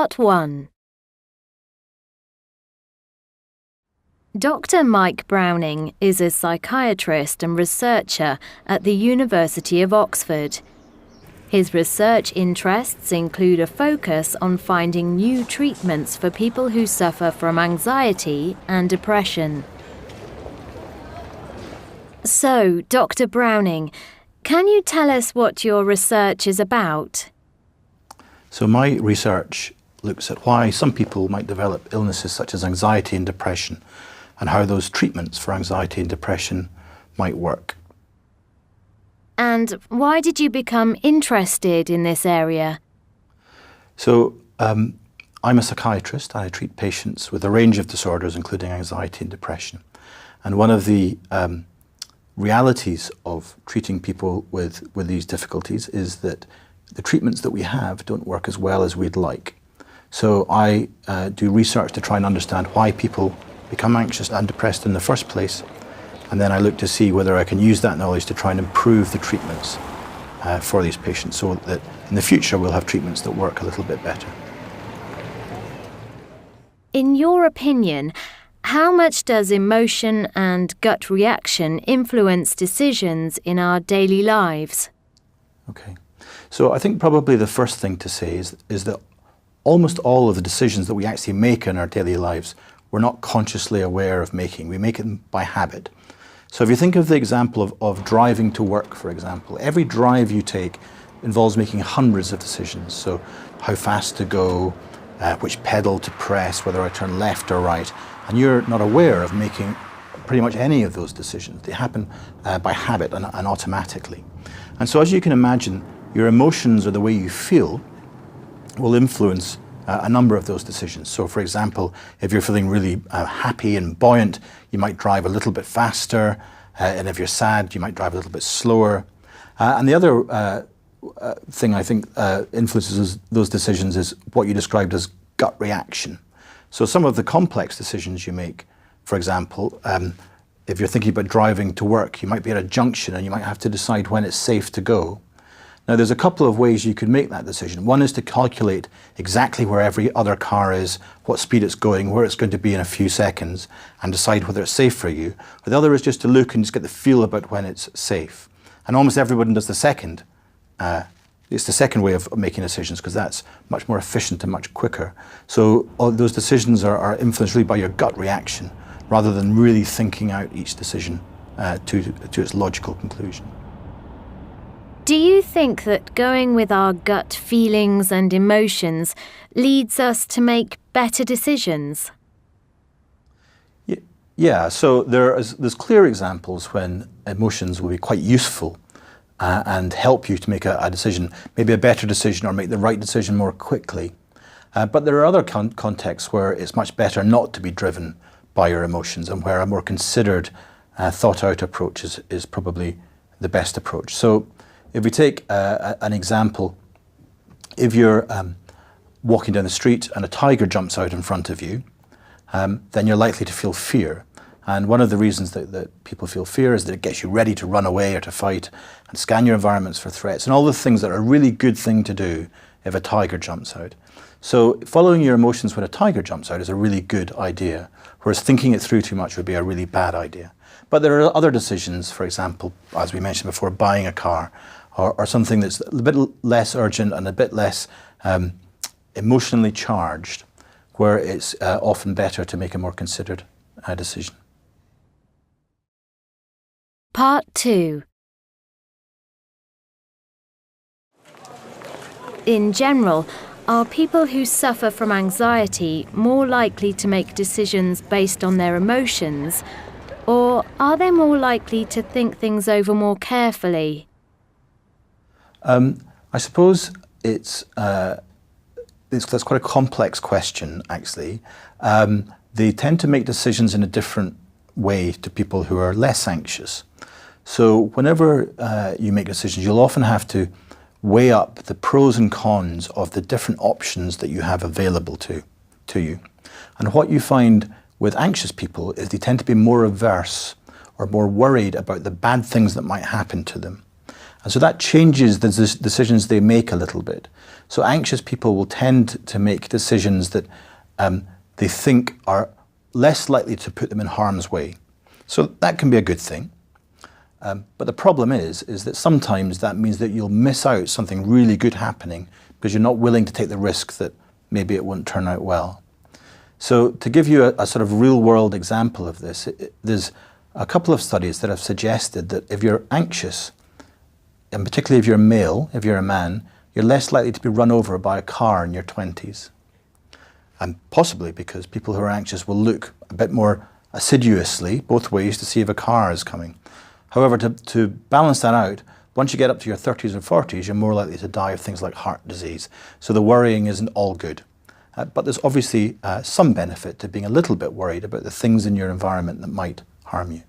Part 1. Dr. Mike Browning is a psychiatrist and researcher at the University of Oxford. His research interests include a focus on finding new treatments for people who suffer from anxiety and depression. So, Dr. Browning, can you tell us what your research is about? So my research looks at why some people might develop illnesses such as anxiety and depression, and how those treatments for anxiety and depression might work. And why did you become interested in this area? So I'm a psychiatrist and I treat patients with a range of disorders, including anxiety and depression. And one of the realities of treating people with these difficulties is that the treatments that we have don't work as well as we'd like. So I do research to try and understand why people become anxious and depressed in the first place, and then I look to see whether I can use that knowledge to try and improve the treatments for these patients so that in the future we'll have treatments that work a little bit better. In your opinion, how much does emotion and gut reaction influence decisions in our daily lives? Okay. So I think probably the first thing to say is that almost all of the decisions that we actually make in our daily lives we're not consciously aware of making. We make it by habit. So if you think of the example of driving to work, for example, every drive you take involves making hundreds of decisions. So how fast to go, which pedal to press, whether I turn left or right, and you're not aware of making pretty much any of those decisions. They happen by habit and automatically. And so as you can imagine, your emotions or the way you feel will influence a number of those decisions. So for example, if you're feeling really happy and buoyant, you might drive a little bit faster, and if you're sad, you might drive a little bit slower. And the other thing I think influences those decisions is what you described as gut reaction. So some of the complex decisions you make, for example, if you're thinking about driving to work, you might be at a junction and you might have to decide when it's safe to go. Now, there's a couple of ways you could make that decision. One is to calculate exactly where every other car is, what speed it's going, where it's going to be in a few seconds, and decide whether it's safe for you. But the other is just to look and just get the feel about when it's safe. And almost everyone does the second. It's the second way of making decisions because that's much more efficient and much quicker. So all those decisions are influenced really by your gut reaction rather than really thinking out each decision to its logical conclusion. Do you think that going with our gut feelings and emotions leads us to make better decisions? Yeah, so there's clear examples when emotions will be quite useful and help you to make a decision, maybe a better decision or make the right decision more quickly. But there are other contexts where it's much better not to be driven by your emotions and where a more considered, thought-out approach is probably the best approach. So if we take an example, if you're walking down the street and a tiger jumps out in front of you, then you're likely to feel fear. And one of the reasons that people feel fear is that it gets you ready to run away or to fight and scan your environments for threats and all the things that are a really good thing to do if a tiger jumps out. So following your emotions when a tiger jumps out is a really good idea, whereas thinking it through too much would be a really bad idea. But there are other decisions, for example, as we mentioned before, buying a car or something that's a bit less urgent and a bit less emotionally charged, where it's often better to make a more considered decision. Part 2. In general, are people who suffer from anxiety more likely to make decisions based on their emotions, or are they more likely to think things over more carefully? I suppose that's quite a complex question, actually. They tend to make decisions in a different way to people who are less anxious. So whenever you make decisions, you'll often have to weigh up the pros and cons of the different options that you have available to you. And what you find with anxious people is they tend to be more averse or more worried about the bad things that might happen to them. And so that changes the decisions they make a little bit. So anxious people will tend to make decisions that they think are less likely to put them in harm's way. So that can be a good thing. But the problem is that sometimes that means that you'll miss out something really good happening because you're not willing to take the risk that maybe it won't turn out well. So to give you a sort of real-world example of this, there's a couple of studies that have suggested that if you're anxious, and particularly if you're a male, if you're a man, you're less likely to be run over by a car in your 20s. And possibly because people who are anxious will look a bit more assiduously both ways to see if a car is coming. However, to balance that out, once you get up to your 30s and 40s, you're more likely to die of things like heart disease. So the worrying isn't all good. But there's obviously some benefit to being a little bit worried about the things in your environment that might harm you.